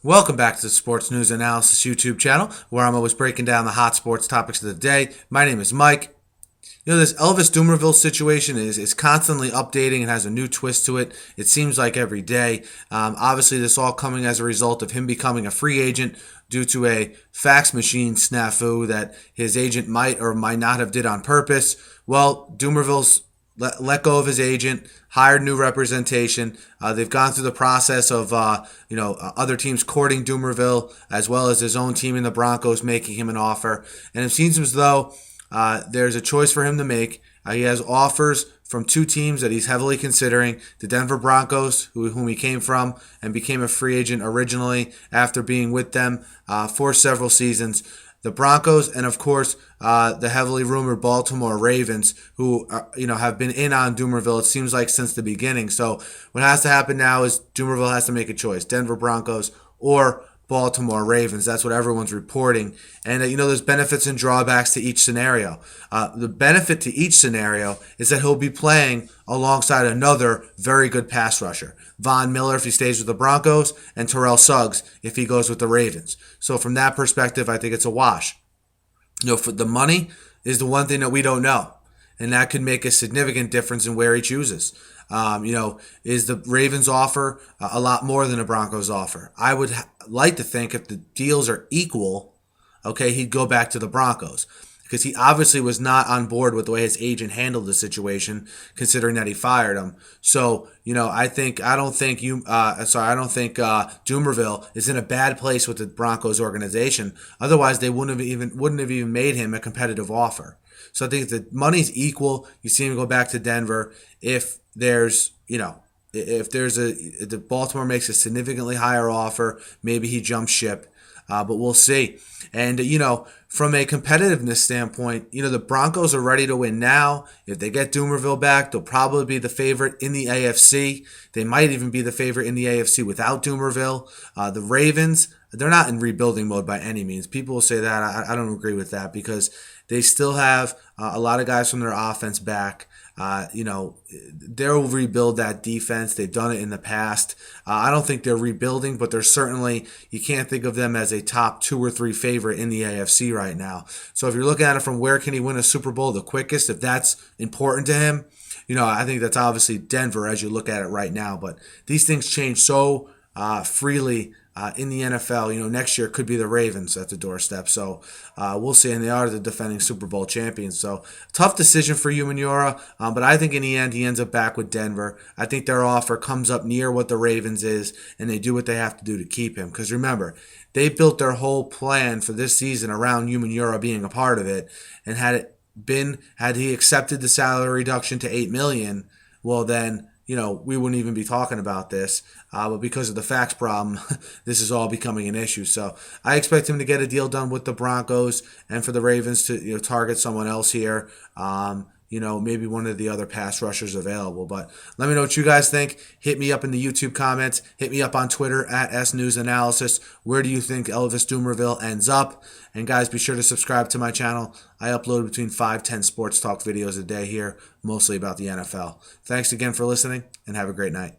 Welcome back to the Sports News Analysis YouTube channel, where I'm always breaking down the hot sports topics of the day. My name is Mike. This Elvis Dumervil situation is constantly updating and has a new twist to it. It seems like every day. Obviously, this all coming as a result of him becoming a free agent due to a fax machine snafu that his agent might or might not have did on purpose. Well, Dumervil's let go of his agent, hired new representation. They've gone through the process of other teams courting Dumervil, as well as his own team in the Broncos making him an offer. And it seems as though there's a choice for him to make. He has offers from two teams that he's heavily considering: the Denver Broncos, whom he came from and became a free agent originally after being with them for several seasons. The Broncos, and of course the heavily rumored Baltimore Ravens, who have been in on Dumervil, it seems like, since the beginning. So what has to happen now is Dumervil has to make a choice: Denver Broncos or Baltimore Ravens. That's what everyone's reporting. And there's benefits and drawbacks to each scenario. The benefit to each scenario is that he'll be playing alongside another very good pass rusher: Von Miller if he stays with the Broncos, and Terrell Suggs if he goes with the Ravens. So from that perspective, I think it's a wash. For the money is the one thing that we don't know, and that could make a significant difference in where he chooses. Is the Ravens offer a lot more than the Broncos offer? I would like to think if the deals are equal, okay, he'd go back to the Broncos, because he obviously was not on board with the way his agent handled the situation, considering that he fired him. So, I don't think Dumervil is in a bad place with the Broncos organization. Otherwise, they wouldn't have even made him a competitive offer. So I think if the money's equal, you see him go back to Denver. If the Baltimore makes a significantly higher offer, maybe he jumps ship. But we'll see. And, from a competitiveness standpoint, the Broncos are ready to win now. If they get Dumervil back, they'll probably be the favorite in the AFC. They might even be the favorite in the AFC without Dumervil. The Ravens, they're not in rebuilding mode by any means. People will say that. I don't agree with that, because they still have a lot of guys from their offense back. They'll rebuild that defense. They've done it in the past. I don't think they're rebuilding, but they're certainly, you can't think of them as a top 2 or 3 favorite in the AFC right now. So if you're looking at it from where can he win a Super Bowl the quickest, if that's important to him, I think that's obviously Denver as you look at it right now. But these things change so freely in the NFL. Next year could be the Ravens at the doorstep. So we'll see. And they are the defending Super Bowl champions. So tough decision for Umenyiora. But I think in the end, he ends up back with Denver. I think their offer comes up near what the Ravens is, and they do what they have to do to keep him. Because remember, they built their whole plan for this season around Umenyiora being a part of it. And had he accepted the salary reduction to $8 million, well then, we wouldn't even be talking about this. But because of the fax problem, this is all becoming an issue. So I expect him to get a deal done with the Broncos, and for the Ravens to target someone else here. Maybe one of the other pass rushers available. But let me know what you guys think. Hit me up in the YouTube comments. Hit me up on Twitter at SNewsAnalysis. Where do you think Elvis Dumervil ends up? And guys, be sure to subscribe to my channel. I upload between 5-10 sports talk videos a day here, mostly about the NFL. Thanks again for listening, and have a great night.